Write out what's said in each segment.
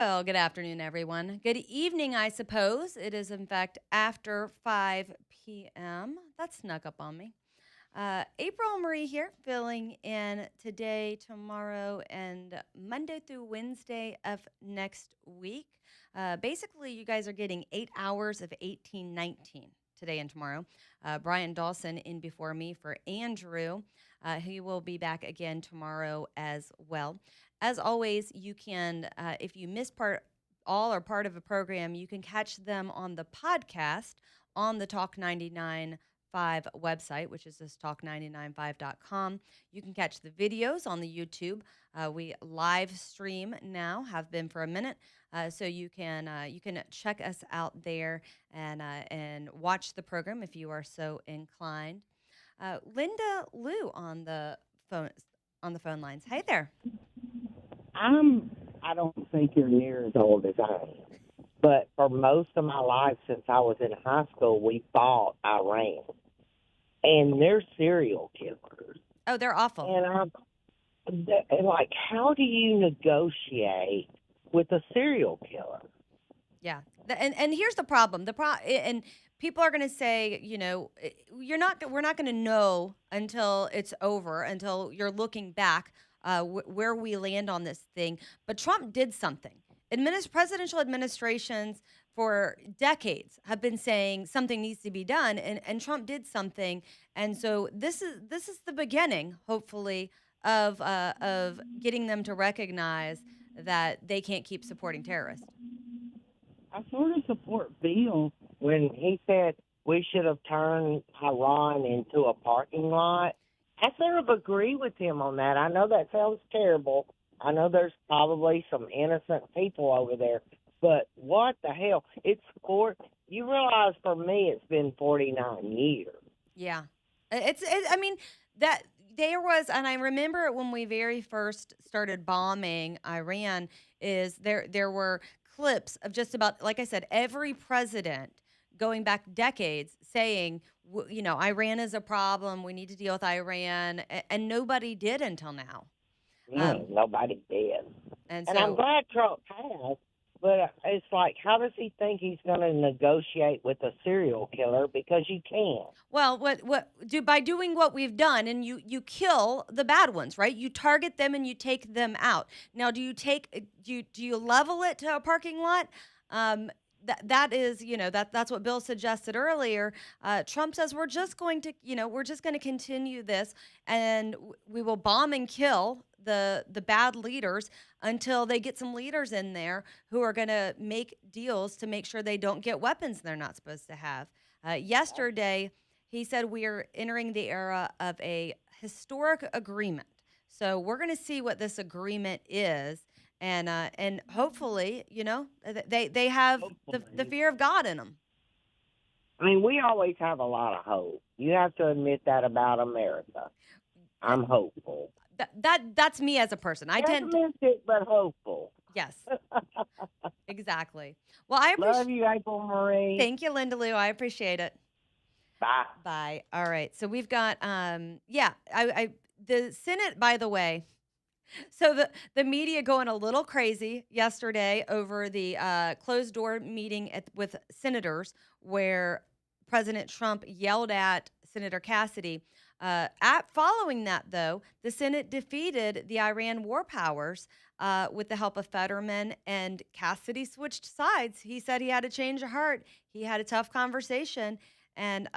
Well, good afternoon, everyone. Good evening, I suppose. It is, in fact, after 5 p.m. That snuck up on me. April Marie here, filling in today, tomorrow, and Monday through Wednesday of next week. Basically, you guys are getting 8 hours of 1819 today and tomorrow. Brian Dawson in before me for Andrew. He will be back again tomorrow as well. As always, you can, if you miss all or part of a program, you can catch them on the podcast on the Talk 99.5 website, which is this talk995.com. You can catch the videos on the YouTube. We live stream now, have been for a minute, so you can check us out there and watch the program if you are so inclined. Linda Lou phone on the phone lines. Hey there. I don't think you're near as old as I am. But for most of my life since I was in high school, we fought Iran. And they're serial killers. Oh, they're awful. And like, how do you negotiate with a serial killer? Yeah. And here's the problem. And people are going to say, we're not going to know until it's over, until you're looking back where we land on this thing. But Trump did something. Presidential administrations for decades have been saying something needs to be done, and Trump did something. And so this is the beginning, hopefully, of getting them to recognize that they can't keep supporting terrorists. I sort of support Bill when he said we should have turned Iran into a parking lot. I sort of agree with him on that. I know that sounds terrible. I know there's probably some innocent people over there, but what the hell? You realize for me it's been 49 years. Yeah. I mean, that there was, and I remember when we very first started bombing Iran, there were clips of just about, like I said, every president going back decades saying, Iran is a problem. We need to deal with Iran. And nobody did until now. Nobody did. And And I'm so, glad Trump has, but it's like, how does he think he's going to negotiate with a serial killer? Because you can't. well, by doing what we've done, and you kill the bad ones, right? You target them and you take them out. Now, do you level it to a parking lot? That is, that's what Bill suggested earlier. Trump says we're just going to continue this, and we will bomb and kill the bad leaders until they get some leaders in there who are going to make deals to make sure they don't get weapons they're not supposed to have. Yesterday, he said we are entering the era of a historic agreement. So we're going to see what this agreement is, and hopefully, they have the Hopefully. fear of God in them. I mean, we always have a lot of hope. You have to admit that about America. I'm hopeful. That's me as a person. I tend, Pessimistic, but hopeful. yes, exactly. Well, I appreciate. Love you, April Marie. Thank you, Linda Lou. I appreciate it. Bye. Bye. All right. So we've got yeah, I the Senate, by the way. So the media going a little crazy yesterday over the closed door meeting with senators where President Trump yelled at Senator Cassidy. Following that, though, the Senate defeated the Iran war powers with the help of Fetterman, and Cassidy switched sides. He said he had a change of heart. He had a tough conversation, and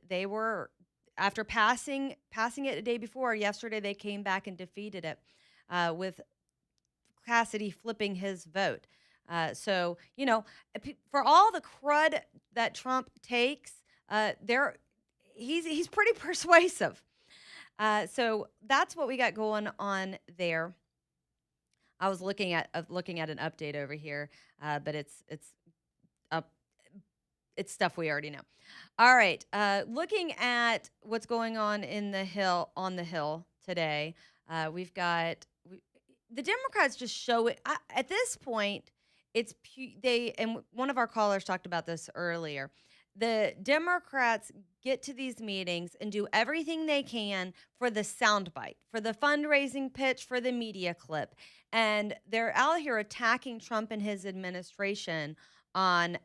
they were, after passing it the day before, yesterday they came back and defeated it with Cassidy flipping his vote. So for all the crud that Trump takes, he's pretty persuasive. So that's what we got going on there. I was looking at an update over here, but up. It's stuff we already know. All right. Looking at what's going on on the Hill today, we've got the Democrats just show it at this point. And one of our callers talked about this earlier. The Democrats get to these meetings and do everything they can for the soundbite, for the fundraising pitch, for the media clip. And they're out here attacking Trump and his administration on,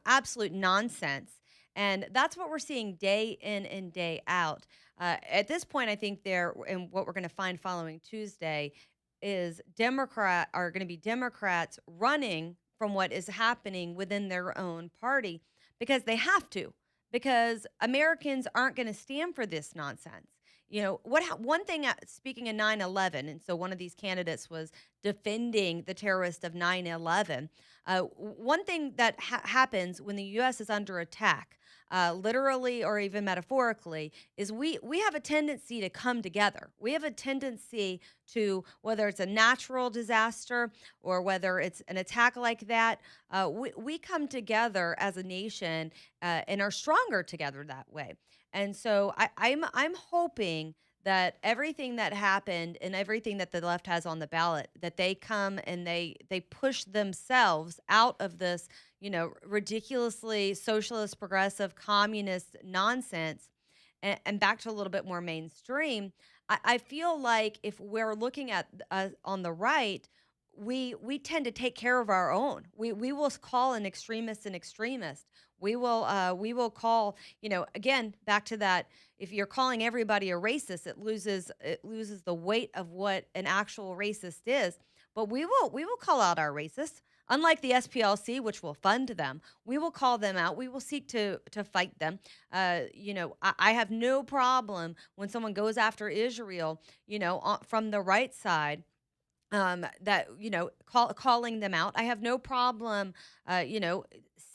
absolute nonsense. And that's what we're seeing day in and day out. At this point, I think and what we're going to find following Tuesday is are going to be Democrats running from what is happening within their own party because they have to, because Americans aren't going to stand for this nonsense. One thing, speaking of 9/11, and so one of these candidates was defending the terrorist of 9/11. One thing that happens when the U.S. is under attack, literally or even metaphorically, is we have a tendency to come together. We have a tendency to, whether it's a natural disaster or whether it's an attack like that, we come together as a nation and are stronger together that way. And so I'm hoping that everything that happened and everything that the left has on the ballot, that they come and they push themselves out of this, ridiculously socialist, progressive, communist nonsense and back to a little bit more mainstream. I feel like if we're looking at on the right, we tend to take care of our own. We will call an extremist an extremist. We will call, again, back to that. If you're calling everybody a racist, it loses the weight of what an actual racist is. But we will call out our racists. Unlike the SPLC, which will fund them, we will call them out. We will seek to fight them. I have no problem when someone goes after Israel, from the right side, that calling them out. I have no problem,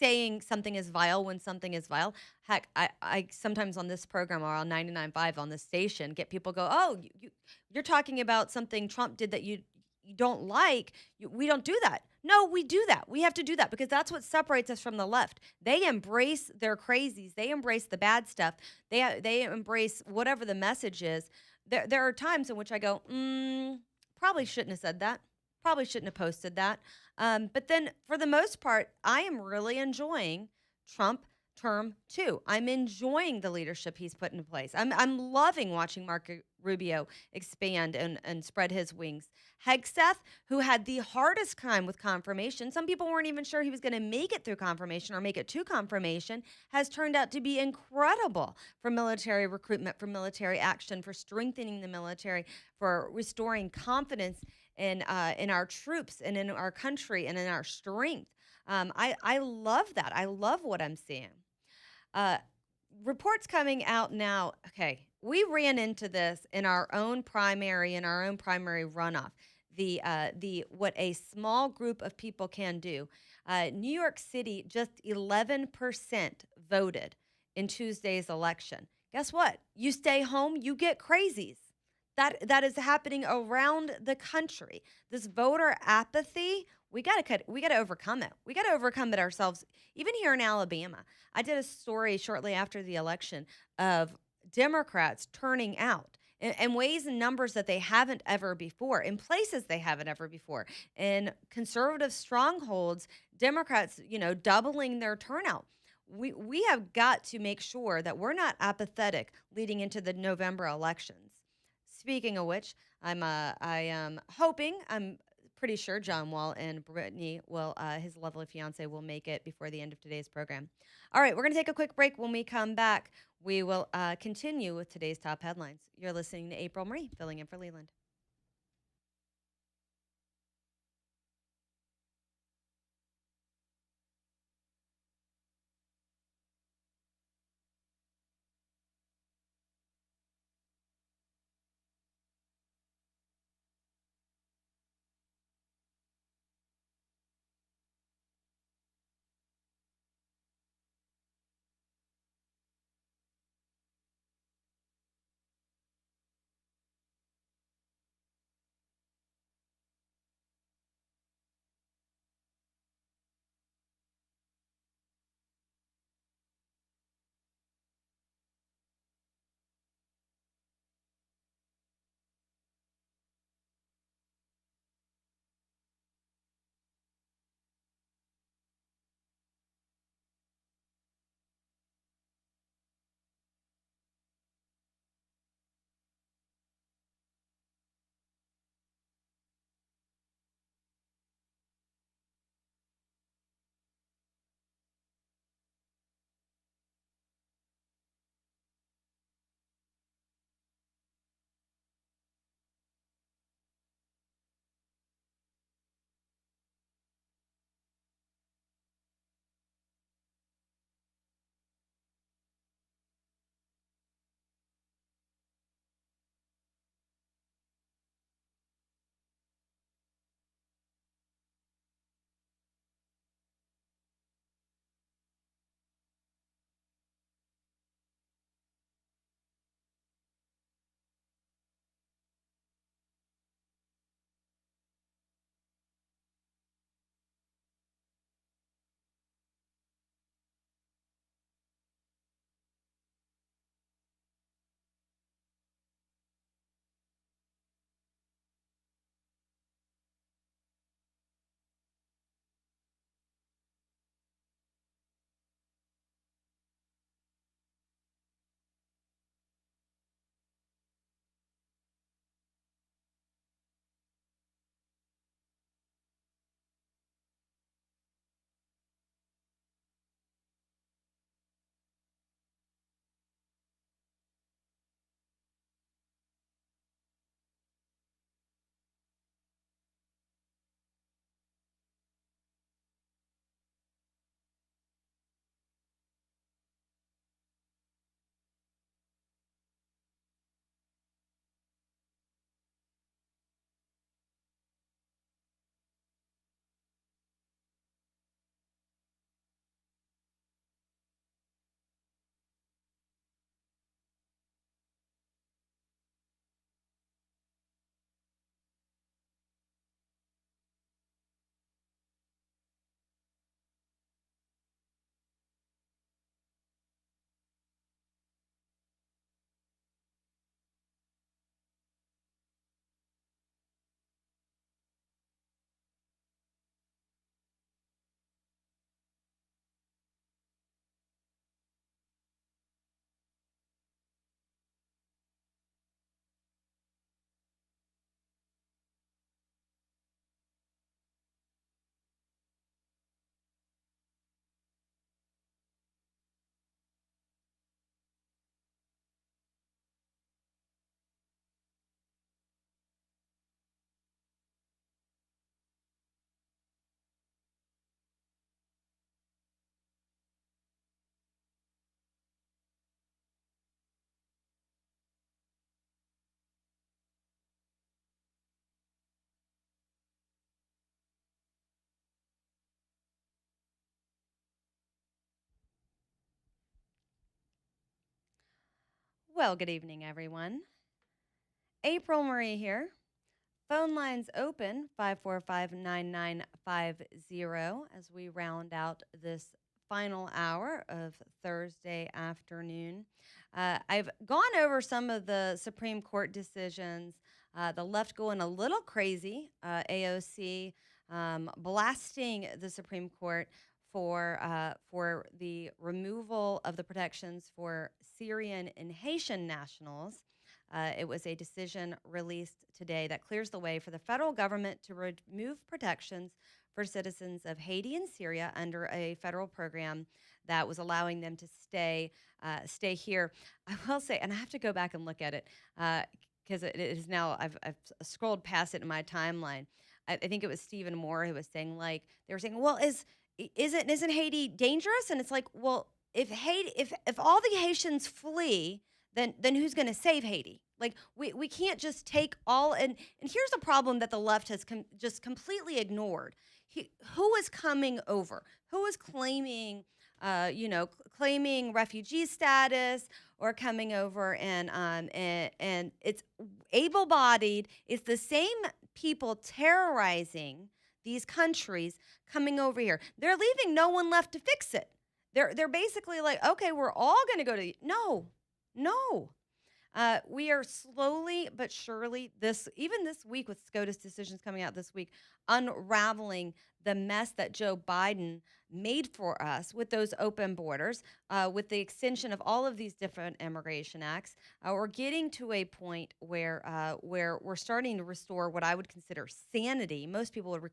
saying something is vile when something is vile. Heck, I sometimes on this program or on 99.5 on this station get people go, oh, you're talking about something Trump did that you don't like. We don't do that. No, we do that. We have to do that because that's what separates us from the left. They embrace their crazies. They embrace the bad stuff. They embrace whatever the message is. There are times in which I go, probably shouldn't have said that. Probably shouldn't have posted that. But then for the most part, I am really enjoying Trump term 2. I'm enjoying the leadership he's put into place. I'm loving watching Marco Rubio expand and spread his wings. Hegseth, who had the hardest time with confirmation, some people weren't even sure he was going to make it through confirmation or make it to confirmation, has turned out to be incredible for military recruitment, for military action, for strengthening the military, for restoring confidence in our troops and in our country and in our strength. I love that. I love what I'm seeing. Reports coming out now. Okay, we ran into this in our own primary, runoff. The what a small group of people can do. New York City, just 11% voted in Tuesday's election. Guess what? You stay home, you get crazies. That is happening around the country. This voter apathy, we gotta overcome it. We gotta overcome it ourselves. Even here in Alabama, I did a story shortly after the election of Democrats turning out in ways and numbers that they haven't ever before, in places they haven't ever before, in conservative strongholds. Democrats, doubling their turnout. We have got to make sure that we're not apathetic leading into the November elections. Speaking of which, I am hoping, I'm pretty sure John Wall and Brittany will, his lovely fiance, will make it before the end of today's program. All right, we're going to take a quick break. When we come back, we will continue with today's top headlines. You're listening to April Marie, filling in for Leland. Well, good evening, everyone. April Marie here. Phone lines open 545-9950 as we round out this final hour of Thursday afternoon. I've gone over some of the Supreme Court decisions. The left going a little crazy. AOC blasting the Supreme Court for the removal of the protections for Syrian and Haitian nationals. It was a decision released today that clears the way for the federal government to remove protections for citizens of Haiti and Syria under a federal program that was allowing them to stay here. I will say, and I have to go back and look at it because it is now. I've scrolled past it in my timeline. I think it was Stephen Moore who was saying, like, they were saying, well, isn't Haiti dangerous? And it's like, well, if all the Haitians flee, then who's going to save Haiti? Like we can't just take all and here's a problem that the left has just completely ignored. Who is coming over? Who is claiming claiming refugee status or coming over and it's able-bodied. It's the same people terrorizing these countries coming over here. They're leaving no one left to fix it. They're basically like, okay, we're all going to go to no. We are slowly but surely even this week with SCOTUS decisions coming out this week, unraveling the mess that Joe Biden made for us with those open borders, with the extension of all of these different immigration acts. We're getting to a point where we're starting to restore what I would consider sanity. Most people would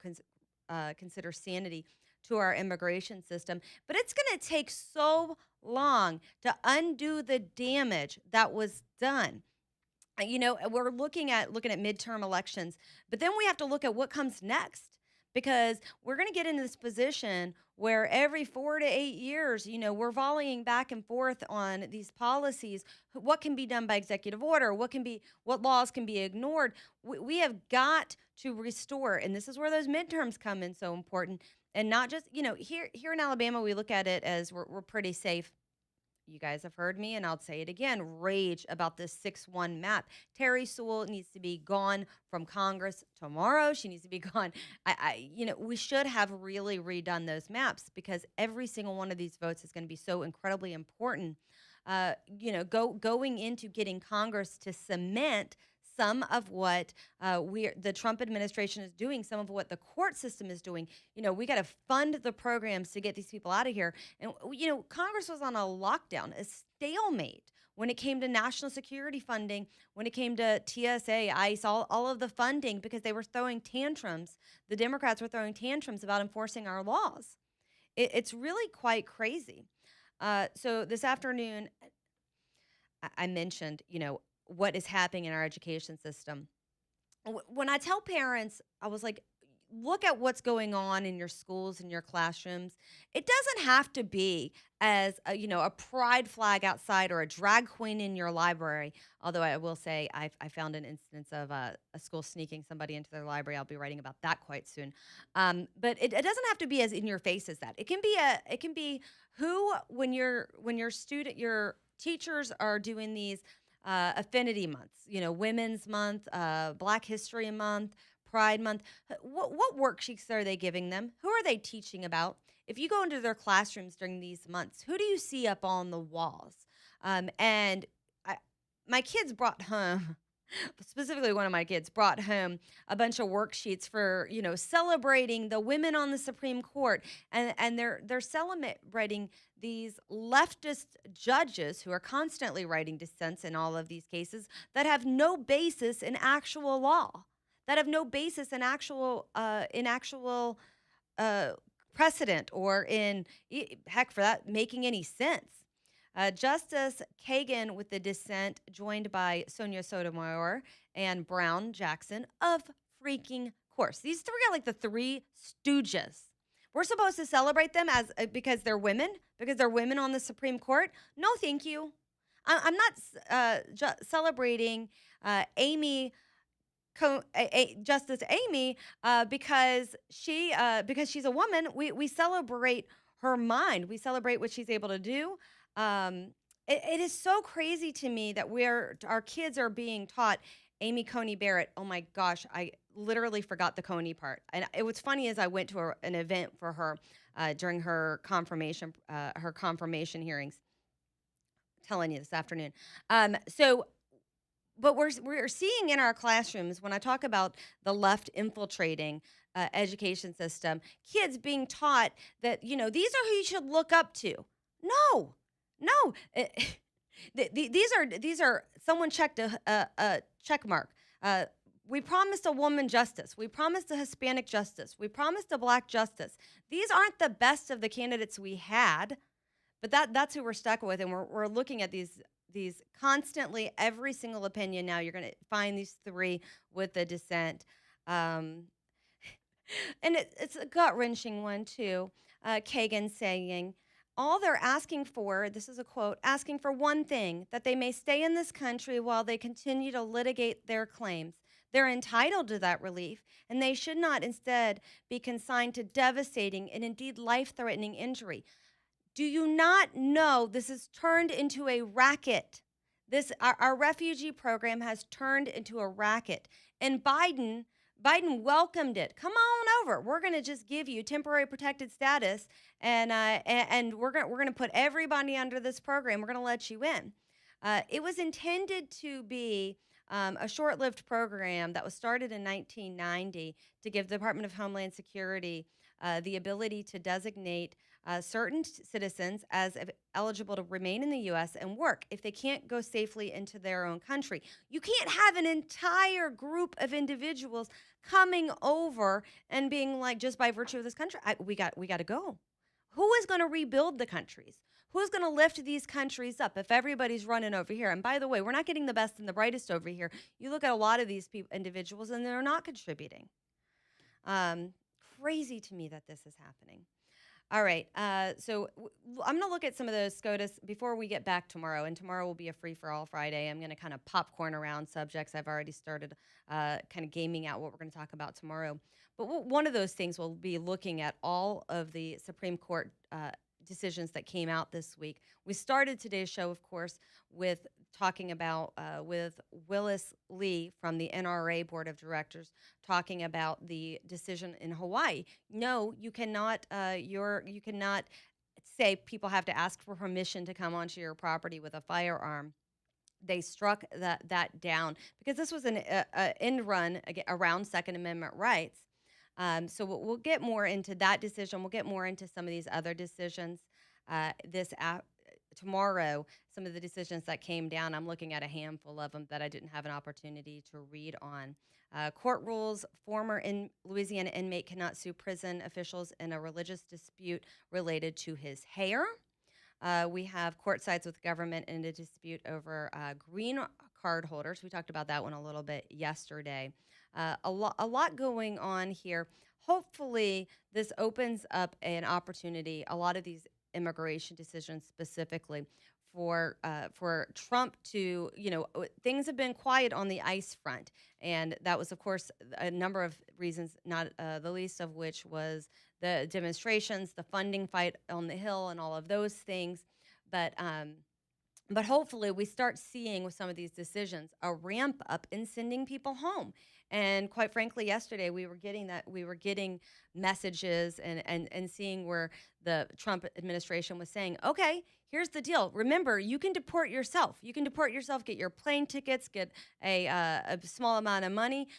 consider sanity to our immigration system, but it's going to take so long to undo the damage that was done. We're looking at midterm elections, but then we have to look at what comes next because we're going to get into this position where every 4 to 8 years, we're volleying back and forth on these policies. What can be done by executive order? What laws can be ignored? We have got to restore, and this is where those midterms come in so important. And not just, here in Alabama, we look at it as we're pretty safe. You guys have heard me, and I'll say it again, rage about this 6-1 map. Terry Sewell needs to be gone from Congress tomorrow. She needs to be gone. We should have really redone those maps because every single one of these votes is going to be so incredibly important. Going into getting Congress to cement some of what the Trump administration is doing, some of what the court system is doing. We got to fund the programs to get these people out of here. And, Congress was on a lockdown, a stalemate when it came to national security funding, when it came to TSA, ICE, all of the funding, because they were throwing tantrums. The Democrats were throwing tantrums about enforcing our laws. It's really quite crazy. So this afternoon, I mentioned, what is happening in our education system. When I tell parents, I was like, look at what's going on in your schools and your classrooms. It doesn't have to be as a pride flag outside or a drag queen in your library. Although I will say I found an instance of a school sneaking somebody into their library. I'll be writing about that quite soon. But it doesn't have to be as in your face as that. It can be who when your teachers are doing these affinity months, Women's Month, Black History Month, Pride Month. What worksheets are they giving them? Who are they teaching about? If you go into their classrooms during these months, who do you see up on the walls? My kids brought home, specifically one of my kids brought home a bunch of worksheets for, celebrating the women on the Supreme Court. And they're celebrating these leftist judges who are constantly writing dissents in all of these cases that have no basis in actual law, that have no basis in actual precedent or in, heck for that, making any sense. Justice Kagan with the dissent, joined by Sonia Sotomayor and Brown Jackson, of freaking course. These three are like the three stooges. We're supposed to celebrate them because they're women on the Supreme Court. No, thank you. I'm not celebrating Justice Amy because she's a woman. We celebrate her mind. We celebrate what she's able to do. And it is so crazy to me that our kids are being taught Amy Coney Barrett. Oh my gosh, I literally forgot the Coney part. And it was funny as I went to an event for her during her confirmation hearings. Telling you this afternoon. So but we're seeing in our classrooms when I talk about the left infiltrating education system, kids being taught that these are who you should look up to. No, no, these are someone checked a check mark. Uh, we promised a woman justice. We promised a Hispanic justice. We promised a black justice. These aren't the best of the candidates we had, but that's who we're stuck with, and we're looking at these constantly. Every single opinion now, you're going to find these three with the dissent, um, and it's a gut wrenching one too. Kagan saying, "All they're asking for," this is a quote, "asking for one thing, that they may stay in this country while they continue to litigate their claims. They're entitled to that relief, and they should not instead be consigned to devastating and indeed life-threatening injury." Do you not know this has turned into a racket? Our refugee program has turned into a racket, and Biden welcomed it. Come on over. We're going to just give you temporary protected status, and we're going to put everybody under this program. We're going to let you in. It was intended to be a short-lived program that was started in 1990 to give the Department of Homeland Security the ability to designate certain citizens as eligible to remain in the U.S. and work if they can't go safely into their own country. You can't have an entire group of individuals coming over and being like, just by virtue of this country, we got to go. Who is going to rebuild the countries? Who's going to lift these countries up if everybody's running over here? And by the way, we're not getting the best and the brightest over here. You look at a lot of these individuals, and they're not contributing. Crazy to me that this is happening. All right, so I'm going to look at some of those SCOTUS before we get back tomorrow, and tomorrow will be a free-for-all Friday. I'm going to kind of popcorn around subjects. I've already started kind of gaming out what we're going to talk about tomorrow. But one of those things will be looking at all of the Supreme Court decisions that came out this week. We started today's show, of course, with talking about with Willis Lee from the NRA Board of Directors, talking about the decision in Hawaii. No, you cannot. You cannot say people have to ask for permission to come onto your property with a firearm. They struck that down because this was an end run around Second Amendment rights. So we'll get more into that decision. We'll get more into some of these other decisions tomorrow. Some of the decisions that came down, I'm looking at a handful of them that I didn't have an opportunity to read on. Court rules: former Louisiana inmate cannot sue prison officials in a religious dispute related to his hair. We have court sides with government in a dispute over green card holders. We talked about that one a little bit yesterday. A lot going on here. Hopefully, this opens up an opportunity. A lot of these immigration decisions, specifically for Trump to, things have been quiet on the ICE front, and that was, of course, a number of reasons, not the least of which was the demonstrations, the funding fight on the Hill, and all of those things. But hopefully we start seeing with some of these decisions a ramp up in sending people home. And quite frankly, yesterday we were getting messages and seeing where the Trump administration was saying, okay, here's the deal. Remember, you can deport yourself. You can deport yourself, get your plane tickets, get a small amount of money.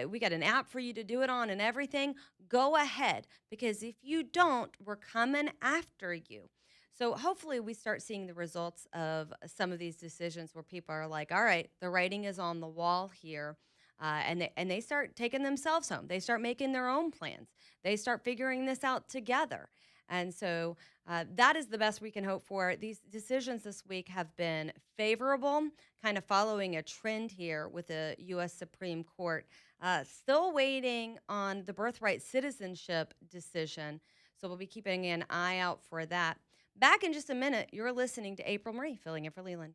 We got an app for you to do it on and everything. Go ahead, because if you don't, we're coming after you. So hopefully we start seeing the results of some of these decisions where people are like, all right, the writing is on the wall here. And they start taking themselves home. They start making their own plans. They start figuring this out together. And so that is the best we can hope for. These decisions this week have been favorable, kind of following a trend here with the U.S. Supreme Court. Still waiting on the birthright citizenship decision. So we'll be keeping an eye out for that. Back in just a minute, you're listening to April Marie, filling in for Leland.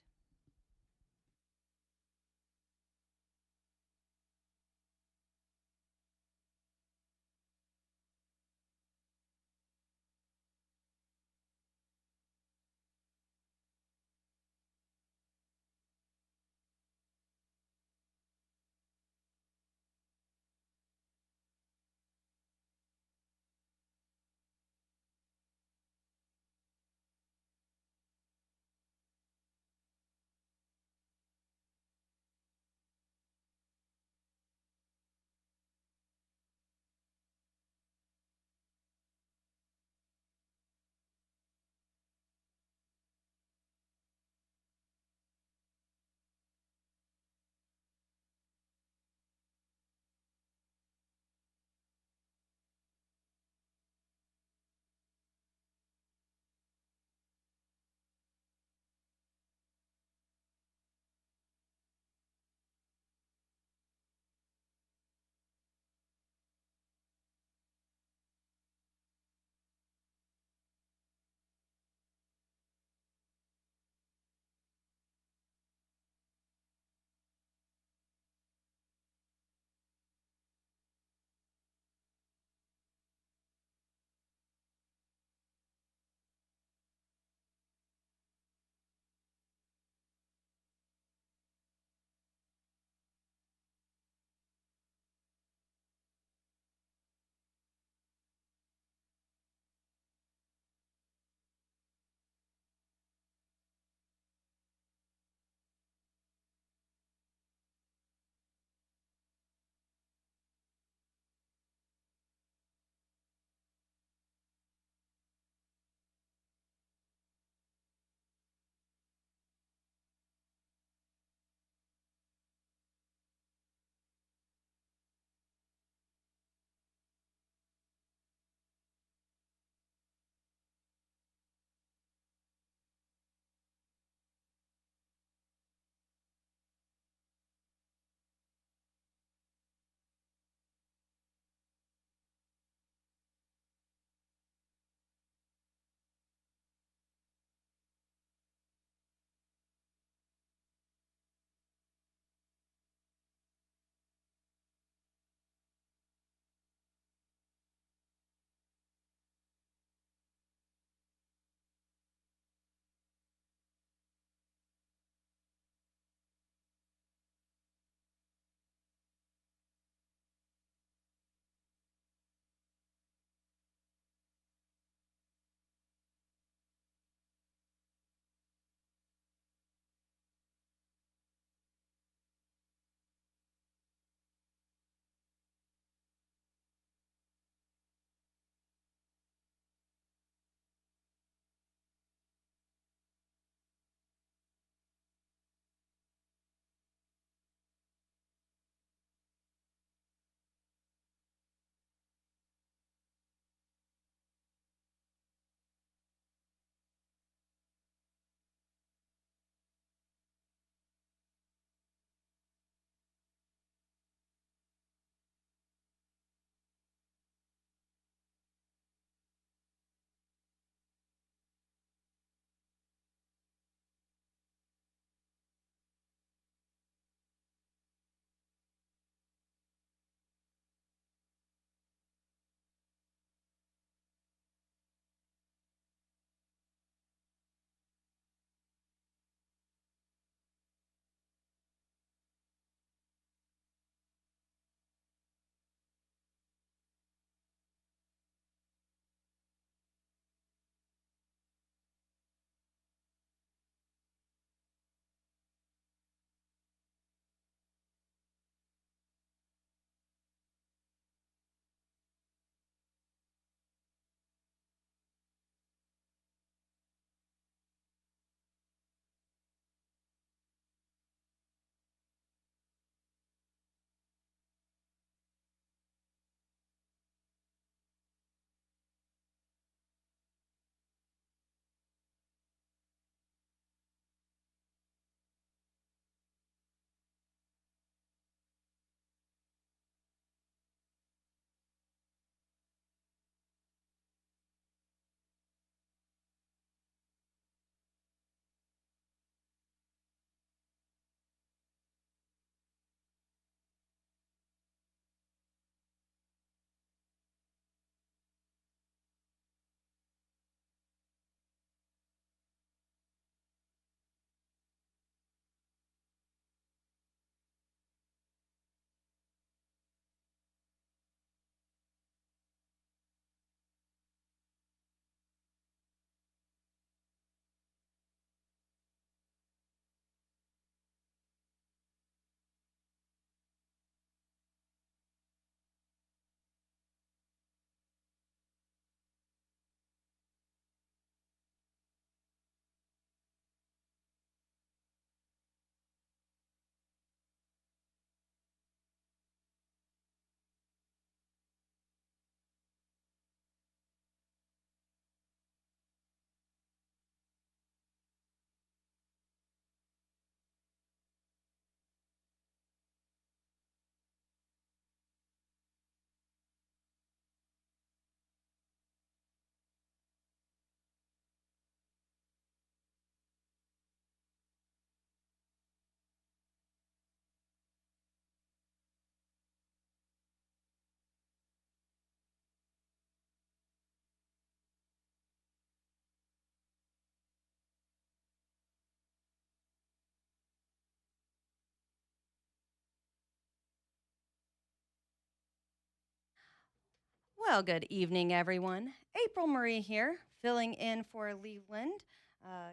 Well, good evening, everyone. April Marie here, filling in for Leland. Uh,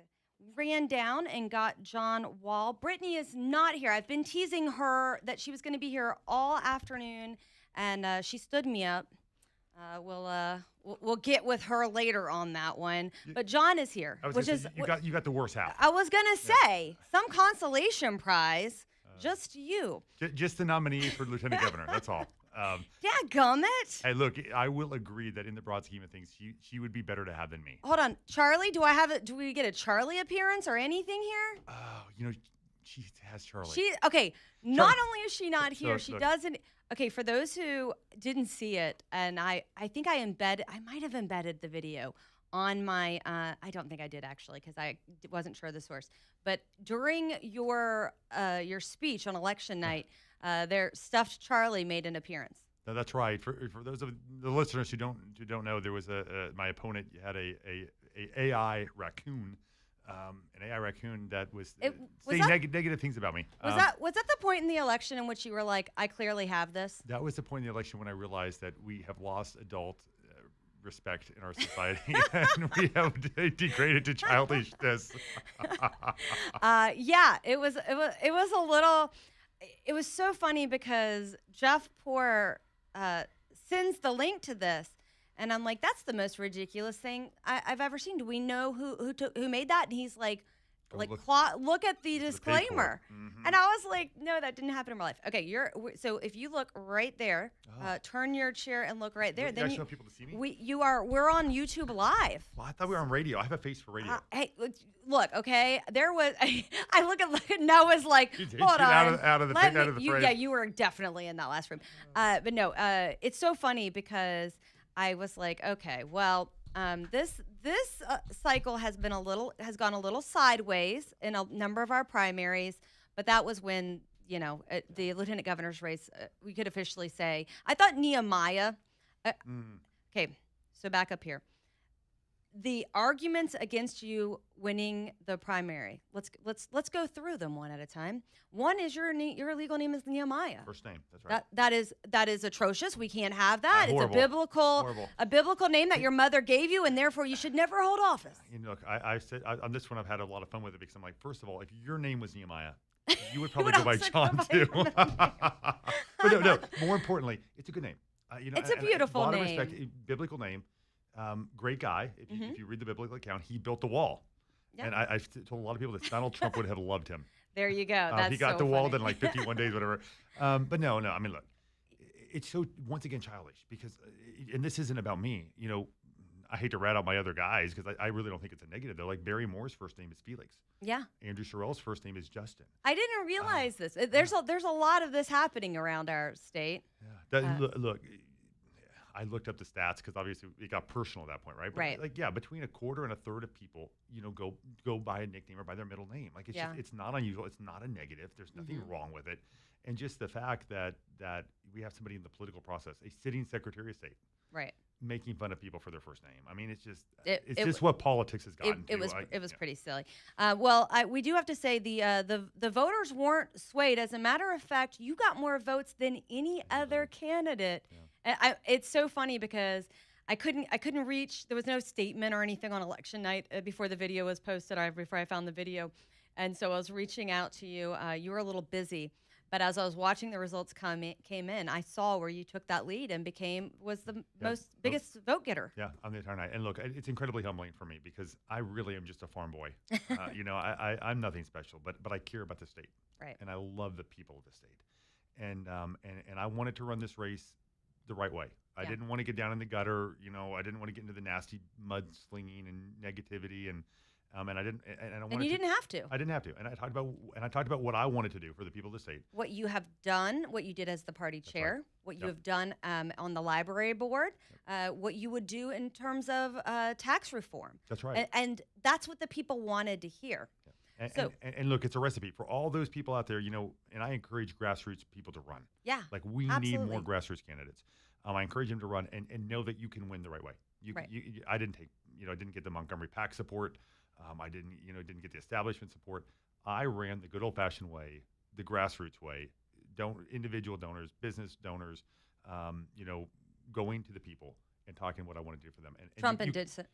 Ran down and got John Wall. Brittany is not here. I've been teasing her that she was going to be here all afternoon, and she stood me up. We'll get with her later on that one. But John is here, I was which gonna is say, you got the worst half. I was gonna say some consolation prize, just you. Just the nominee for lieutenant governor. That's all. Dadgummit. Hey, look, I will agree that in the broad scheme of things, she would be better to have than me. Hold on, Charlie. Do we get a Charlie appearance or anything here? Oh, she has Charlie. Not only is she not here, Look, she look. doesn't. Okay, for those who didn't see it, and I think I might have embedded the video on my. I don't think I did actually because I wasn't sure of the source. But during your speech on election night, their stuffed Charlie made an appearance. No, that's right. For those of the listeners who don't know, there was my opponent had a AI raccoon. An AI raccoon that was saying negative things about me. Was that the point in the election in which you were like, I clearly have this? That was the point in the election when I realized that we have lost adult respect in our society and we have degraded to childishness. Yeah, it was a little. It was so funny because Jeff Poor sends the link to this. And I'm like, that's the most ridiculous thing I've ever seen. Do we know who made that? And he's like, look at the disclaimer. Mm-hmm. And I was like, no, that didn't happen in real life. Okay, so if you look right there, turn your chair and look right there. You Then guys want people to see me? We're on YouTube Live. Well, I thought we were on radio. I have a face for radio. Hey, look, okay. There was. I look at Noah's like, She takes hold it on. out of the frame. Yeah, you were definitely in that last room. But no, it's so funny because I was like, okay, well, this cycle has gone a little sideways in a number of our primaries, but that was when the lieutenant governor's race we could officially say. I thought Nehemiah. Okay, so back up here. The arguments against you winning the primary. Let's go through them one at a time. One is your legal name is Nehemiah. First name. That's right. That is atrocious. We can't have that. It's Horrible. a biblical name that your mother gave you, and therefore you should never hold office. Look, I said on this one I've had a lot of fun with it because I'm like, first of all, if your name was Nehemiah, you would probably go by also John go too. by But no. More importantly, it's a good name. It's a beautiful a lot name. of respect, biblical name. Great guy. If you read the biblical account, he built the wall. Yeah. And I've told a lot of people that Donald Trump would have loved him. There you go. That's he got so the wall funny. done in like 51 days, whatever. But no. I mean, look, it's so once again childish because, and this isn't about me. I hate to rat out my other guys because I really don't think it's a negative. Though, like Barry Moore's first name is Felix. Yeah. Andrew Sherrill's first name is Justin. I didn't realize this. There's a lot of this happening around our state. Yeah. Look, I looked up the stats because obviously it got personal at that point, right? But Right. Between a quarter and a third of people, go by a nickname or by their middle name. Like it's not unusual. It's not a negative. There's nothing wrong with it. And just the fact that we have somebody in the political process, a sitting Secretary of State, Right. making fun of people for their first name. I mean, it's just It just what politics has gotten to. It was pretty silly. We do have to say the voters weren't swayed. As a matter of fact, you got more votes than any other candidate. Yeah. And it's so funny because I couldn't reach. There was no statement or anything on election night before the video was posted. Before I found the video, and so I was reaching out to you. You were a little busy. But as I was watching the results came in, I saw where you took that lead and was the biggest vote getter. Yeah, on the entire night. And look, it's incredibly humbling for me because I really am just a farm boy. I'm nothing special, but I care about the state. Right. And I love the people of the state. And I wanted to run this race the right way. I didn't want to get down in the gutter. I didn't want to get into the nasty mudslinging and negativity and I didn't. And I wanted And you didn't have to. I didn't have to. And I talked about what I wanted to do for the people of the state. What you have done, what you did as the party chair, right. what you have done on the library board, what you would do in terms of tax reform. That's right. And that's what the people wanted to hear. Yeah. And look, it's a recipe for all those people out there, and I encourage grassroots people to run. Yeah. Like we absolutely. need more grassroots candidates. I encourage them to run and know that you can win the right way. I didn't get the Montgomery PAC support. I didn't get the establishment support. I ran the good old-fashioned way, the grassroots way. Individual donors, business donors, going to the people and talking what I want to do for them. And Trump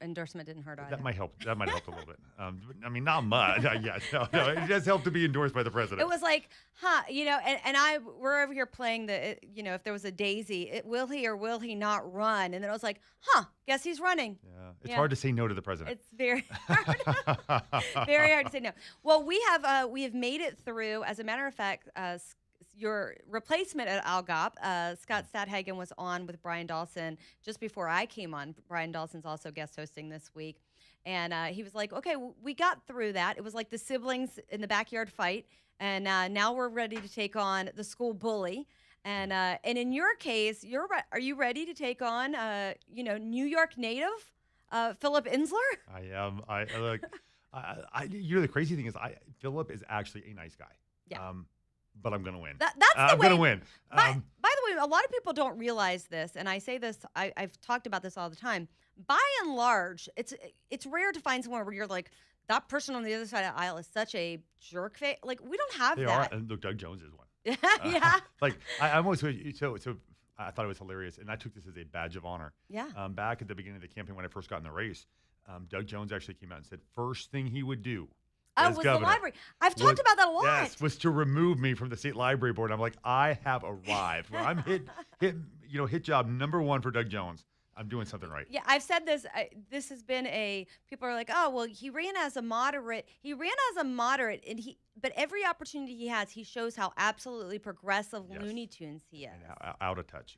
endorsement didn't hurt either. that might help. That might help a little bit. I mean, not much. Yeah, no, it does help to be endorsed by the president. It was like, we're over here playing if there was a daisy, will he or will he not run? And then I was like, guess he's running. Yeah, it's hard to say no to the president. It's very hard, very hard to say no. Well, we have made it through. As a matter of fact, your replacement at Algop, Scott Stadhagen, was on with Brian Dawson just before I came on. Brian Dawson's also guest hosting this week. And he was like, okay, we got through that. It was like the siblings in the backyard fight. And now we're ready to take on the school bully. And in your case, are you ready to take on, New York native Philip Insler? I am. Look, the crazy thing is Philip is actually a nice guy. Yeah. But I'm going to win. That's the way. I'm going to win. By the way, a lot of people don't realize this, and I say this, I've talked about this all the time. By and large, it's rare to find someone where you're like, that person on the other side of the aisle is such a jerk face. Like, we don't have they that. Are, and look, Doug Jones is one. Yeah. Like, I'm always, so I thought it was hilarious, and I took this as a badge of honor. Yeah. Back at the beginning of the campaign when I first got in the race, Doug Jones actually came out and said, first thing he would do as was governor, the library. I've talked about that a lot. Yes, was to remove me from the state library board. I'm like, I have arrived. When I'm hit job number one for Doug Jones, I'm doing something right. Yeah, I've said this. This has been people are like, oh, well, he ran as a moderate, but every opportunity he has, he shows how absolutely progressive Looney Tunes he is. And out of touch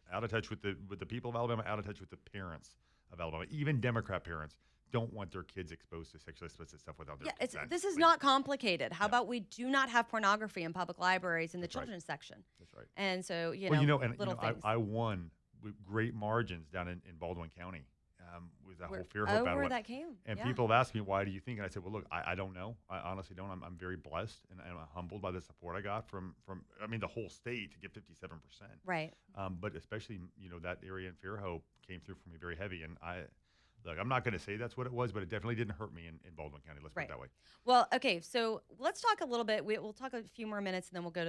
with the people of Alabama, out of touch with the parents of Alabama, even Democrat parents. Don't want their kids exposed to sexually explicit stuff without their consent. This is not complicated. How about we do not have pornography in public libraries in the children's section? That's right. And so, things. I won with great margins down in Baldwin County with that whole Fairhope battle. Where that came. And people have asked me, why do you think? And I said, well, look, I don't know. I honestly don't. I'm very blessed and I'm humbled by the support I got from the whole state to get 57%. Right. But especially, that area in Fairhope came through for me very heavy. And look, I'm not going to say that's what it was, but it definitely didn't hurt me in Baldwin County. Let's put it that way. Well, okay, so let's talk a little bit. We'll talk a few more minutes, and then we'll go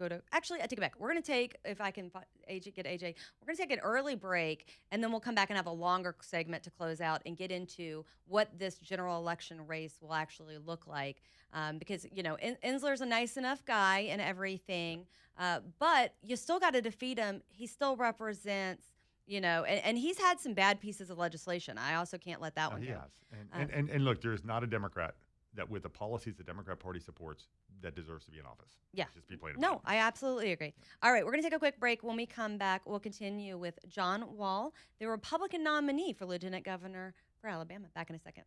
to. Actually, I take it back. We're going to take, if I can get AJ, we're going to take an early break, and then we'll come back and have a longer segment to close out and get into what this general election race will actually look like. Because Insler's a nice enough guy and everything, but you still got to defeat him. He still represents. And he's had some bad pieces of legislation. I also can't let that one go. He has. And look, there's not a Democrat that with the policies the Democrat Party supports that deserves to be in office. Yeah. Just be plain. No, I absolutely agree. All right, we're going to take a quick break. When we come back, we'll continue with John Wall, the Republican nominee for Lieutenant Governor for Alabama. Back in a second.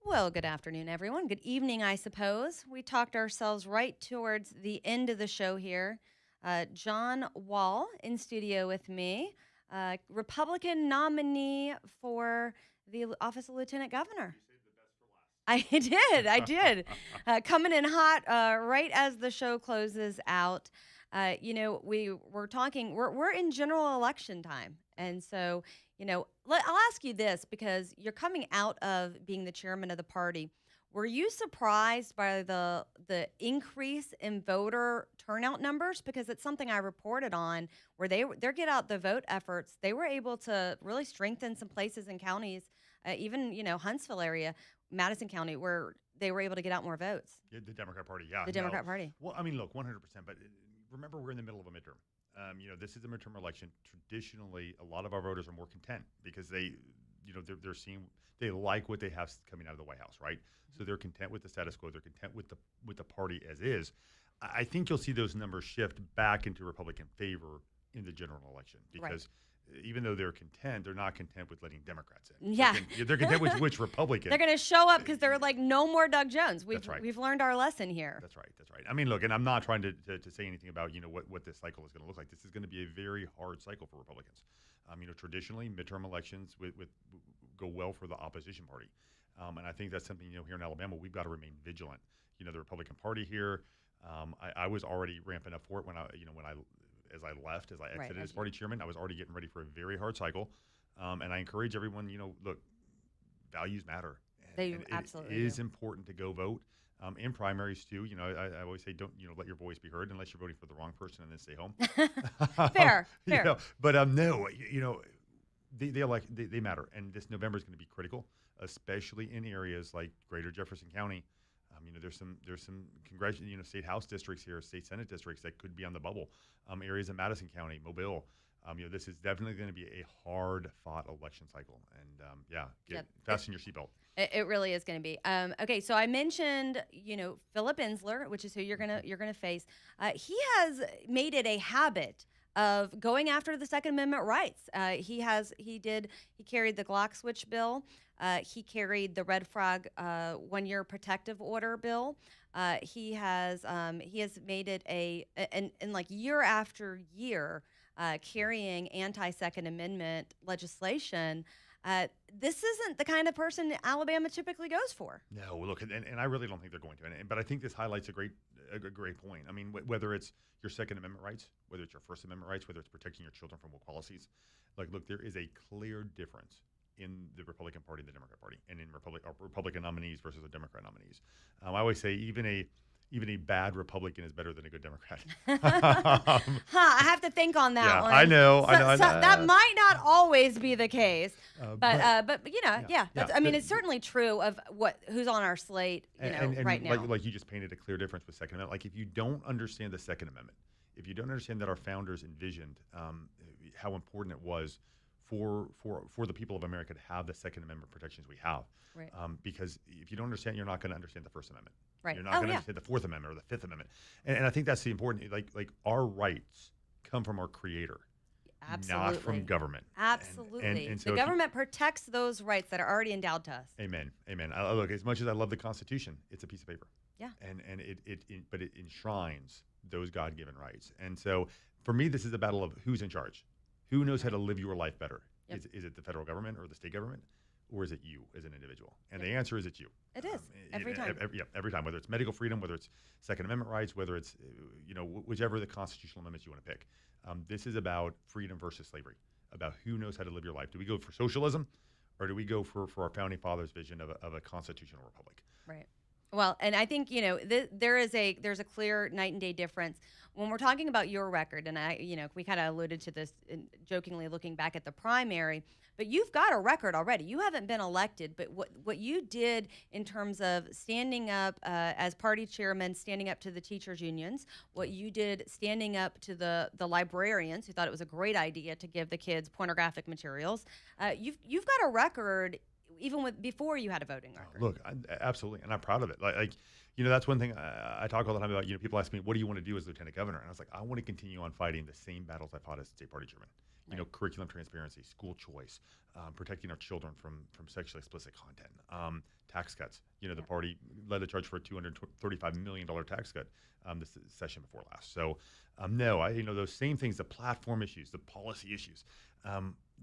Well, good afternoon, everyone. Good evening, I suppose. We talked ourselves right towards the end of the show here. John Wall in studio with me, Republican nominee for the office of Lieutenant Governor. I did. I did. Coming in hot right as the show closes out. We were talking, we're in general election time. And so, I'll ask you this because you're coming out of being the chairman of the party. Were you surprised by the increase in voter turnout numbers? Because it's something I reported on where their get out the vote efforts. They were able to really strengthen some places and counties, even Huntsville area, Madison County, where they were able to get out more votes. Yeah, the Democrat Party, yeah. The Democrat Party. Well, I mean, look, 100%. But remember, we're in the middle of a midterm. This is a midterm election. Traditionally, a lot of our voters are more content because they're seeing they like what they have coming out of the White House, right? So they're content with the status quo. They're content with the party as is. I think you'll see those numbers shift back into Republican favor in the general election because even though they're content, they're not content with letting Democrats in. Yeah. They're content with which Republican. They're going to show up because they're like, no more Doug Jones. That's right. We've learned our lesson here. That's right. I mean, look, and I'm not trying to say anything about, what this cycle is going to look like. This is going to be a very hard cycle for Republicans. Traditionally, midterm elections with go well for the opposition party. And I think that's something, here in Alabama, we've got to remain vigilant. The Republican Party here, I was already ramping up for it when I exited as party chairman. I was already getting ready for a very hard cycle. And I encourage everyone, look, values matter. And absolutely it is do. important to go vote. In primaries too, I always say don't let your voice be heard unless you're voting for the wrong person and then stay home. Fair. But no, they matter, and this November is going to be critical, especially in areas like Greater Jefferson County. There's some congressional, state house districts here, state senate districts that could be on the bubble. Areas in Madison County, Mobile. This is definitely going to be a hard-fought election cycle, and fasten your seatbelt. It really is going to be. Okay, so I mentioned, Philip Insler, which is who you're gonna face. He has made it a habit of going after the Second Amendment rights. He carried the Glock switch bill. He carried the red flag 1-year protective order bill. He has made it and like year after year carrying anti-Second Amendment legislation. This isn't the kind of person Alabama typically goes for. No, look, and I really don't think they're going to. But I think this highlights a great point. I mean, whether it's your Second Amendment rights, whether it's your First Amendment rights, whether it's protecting your children from woke policies, look, there is a clear difference in the Republican Party and the Democrat Party, and in Republican nominees versus the Democrat nominees. I always say even a bad Republican is better than a good Democrat. I have to think on that one. I know. That might not always be the case, but it's certainly true of who's on our slate, right now. Like you just painted a clear difference with Second Amendment. Like if you don't understand the Second Amendment, if you don't understand that our founders envisioned how important it was for the people of America to have the Second Amendment protections we have, right. Because if you don't understand, you're not going to understand the First Amendment. Right. You're not going to understand the Fourth Amendment or the Fifth Amendment. And I think that's the important, like our rights come from our Creator, Absolutely. not from government. Absolutely. And so the government protects those rights that are already endowed to us. Amen. Look, as much as I love the Constitution, it's a piece of paper. Yeah. And it enshrines those God-given rights. And so for me, this is a battle of who's in charge. Who knows how to live your life better? Yep. Is it the federal government or the state government? Or is it you as an individual? And the answer is it's you. It is. Every time. Every time. Whether it's medical freedom, whether it's Second Amendment rights, whether it's, whichever the constitutional amendments you want to pick. This is about freedom versus slavery, about who knows how to live your life. Do we go for socialism or do we go for our founding fathers' vision of a constitutional republic? Right. Well, and I think, there's a clear night and day difference when we're talking about your record. And we kind of alluded to this jokingly looking back at the primary, but you've got a record already. You haven't been elected, but what you did in terms of standing up as party chairman, standing up to the teachers unions, what you did standing up to the librarians who thought it was a great idea to give the kids pornographic materials. You've got a record even with before you had a voting record. Look, absolutely, and I'm proud of it. That's one thing I talk all the time about. People ask me, "What do you want to do as lieutenant governor?" And I was like, "I want to continue on fighting the same battles I fought as state party chairman. Curriculum transparency, school choice, protecting our children from sexually explicit content, tax cuts. The party led the charge for a $235 million tax cut this session before last. So, no, those same things, the platform issues, the policy issues.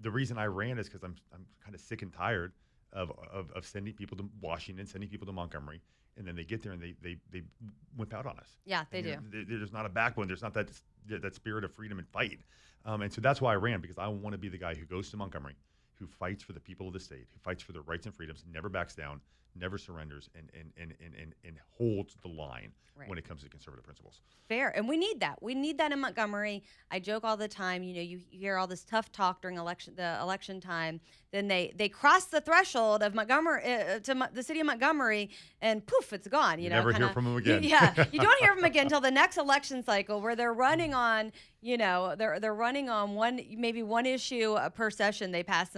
The reason I ran is because I'm kind of sick and tired of sending people to Washington, sending people to Montgomery, and then they get there and they wimp out on us. Yeah, they do. There's not a backbone. There's not that spirit of freedom and fight. And so that's why I ran, because I want to be the guy who goes to Montgomery, who fights for the people of the state, who fights for their rights and freedoms, never backs down, never surrenders, and holds the line when it comes to conservative principles. Fair. And we need that. We need that in Montgomery. I joke all the time, you hear all this tough talk during the election time. Then they cross the threshold of Montgomery to the city of Montgomery, and poof, it's gone. You never hear from them again. You don't hear from them again until the next election cycle, where they're running on, they're running on maybe one issue per session. They pass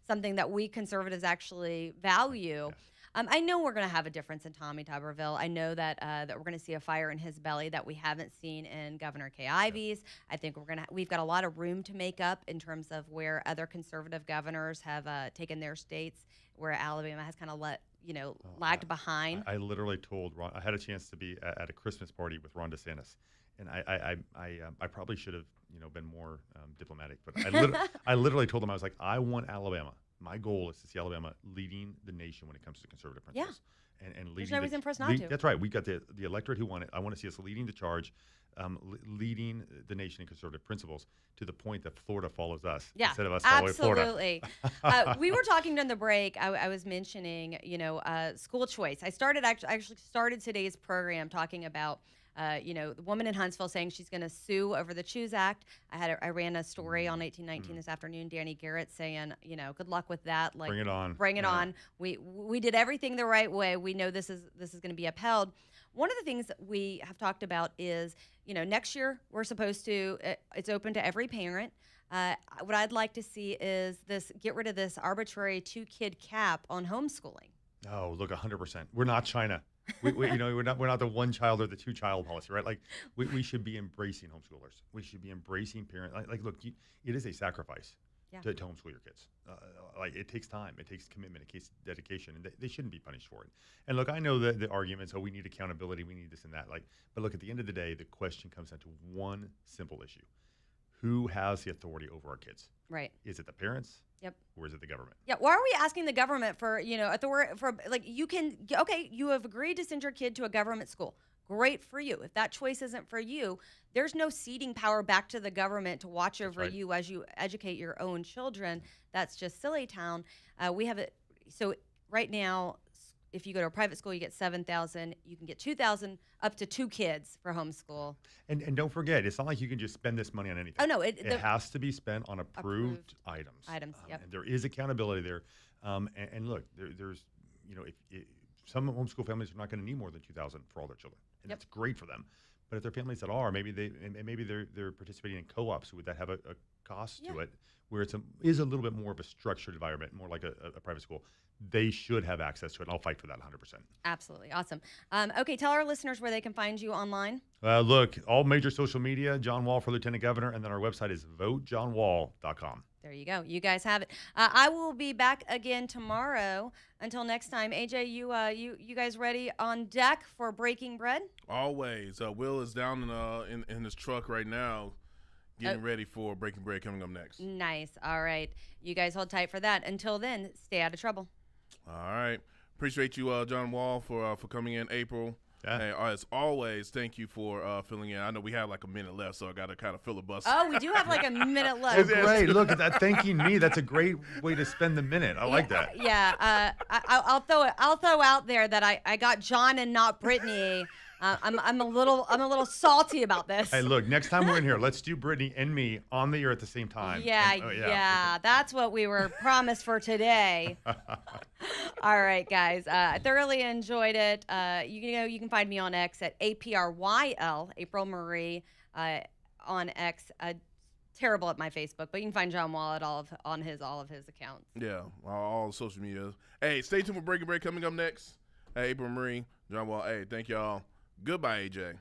something that we conservatives actually value. Yes. I know we're going to have a difference in Tommy Tuberville. I know that we're going to see a fire in his belly that we haven't seen in Governor Kay Ivey's. I think we've got a lot of room to make up in terms of where other conservative governors have taken their states, where Alabama has kind of lagged behind. I literally told Ron, I had a chance to be at a Christmas party with Ron DeSantis, and I probably should have been more diplomatic, but I literally told him, I was like, I want Alabama. My goal is to see Alabama leading the nation when it comes to conservative principles. Yeah. And leading. There's no reason for us not to. That's right. We got the electorate who want it. I want to see us leading the charge, leading the nation in conservative principles, to the point that Florida follows us instead of us following Florida. Absolutely. We were talking during the break. I was mentioning, school choice. I actually started today's program talking about the woman in Huntsville saying she's going to sue over the Choose Act. I ran a story on 1819 this afternoon. Danny Garrett saying, good luck with that. Like, bring it on. Bring it on. We did everything the right way. We know this is going to be upheld. One of the things that we have talked about is, next year we're supposed to. It's open to every parent. What I'd like to see is get rid of this arbitrary 2-kid cap on homeschooling. Oh, look, 100%. We're not China. We're not the one child or the 2-child policy, right? Like we should be embracing homeschoolers. We should be embracing parents. Look, it is a sacrifice to homeschool your kids. It takes time, it takes commitment, it takes dedication, and they shouldn't be punished for it. And look, I know that the arguments, we need accountability, we need this and that. But look, at the end of the day, the question comes down to one simple issue: who has the authority over our kids? Right. Is it the parents? Yep. Or is it the government? Yeah. Why are we asking the government for, authority for, you have agreed to send your kid to a government school. Great for you. If that choice isn't for you, there's no ceding power back to the government to watch over you as you educate your own children. That's just silly town. We have it. So right now, if you go to a private school, you get $7,000. You can get $2,000 up to 2 kids for homeschool. And don't forget, it's not like you can just spend this money on anything. Oh no, it has to be spent on approved items. Yep. And there is accountability there. And look, there's if some homeschool families are not going to need more than $2,000 for all their children, and that's great for them. But if there are families that are, maybe they're participating in co-ops. Would that have a cost to it, where is a little bit more of a structured environment, more like a private school? They should have access to it, and I'll fight for that 100%. Absolutely. Awesome. Okay, tell our listeners where they can find you online. Look, all major social media, John Wall for Lieutenant Governor, and then our website is votejohnwall.com. There you go. You guys have it. I will be back again tomorrow. Until next time, AJ, you guys ready on deck for Breaking Bread? Always. Will is down in his truck right now, getting ready for Breaking Bread coming up next. Nice. All right. You guys hold tight for that. Until then, stay out of trouble. All right. Appreciate you, John Wall, for coming in, April. Yeah. Hey, as always, thank you for filling in. I know we have like a minute left, so I got to kind of filibuster. Oh, we do have like a minute left. It's great. Look at that. Thanking me. That's a great way to spend the minute. I like that. Yeah. I'll throw out there that I got John and not Brittany. I'm a little salty about this. Hey, look, next time we're in here, let's do Brittany and me on the air at the same time. Yeah, that's what we were promised for today. All right, guys, I thoroughly enjoyed it. You can find me on X at APRYL, April Marie, on X. terrible at my Facebook, but you can find John Wall at all of his accounts. Yeah, all social media. Hey, stay tuned for Breaking Break coming up next. Hey, April Marie, John Wall. Hey, thank y'all. Goodbye, AJ.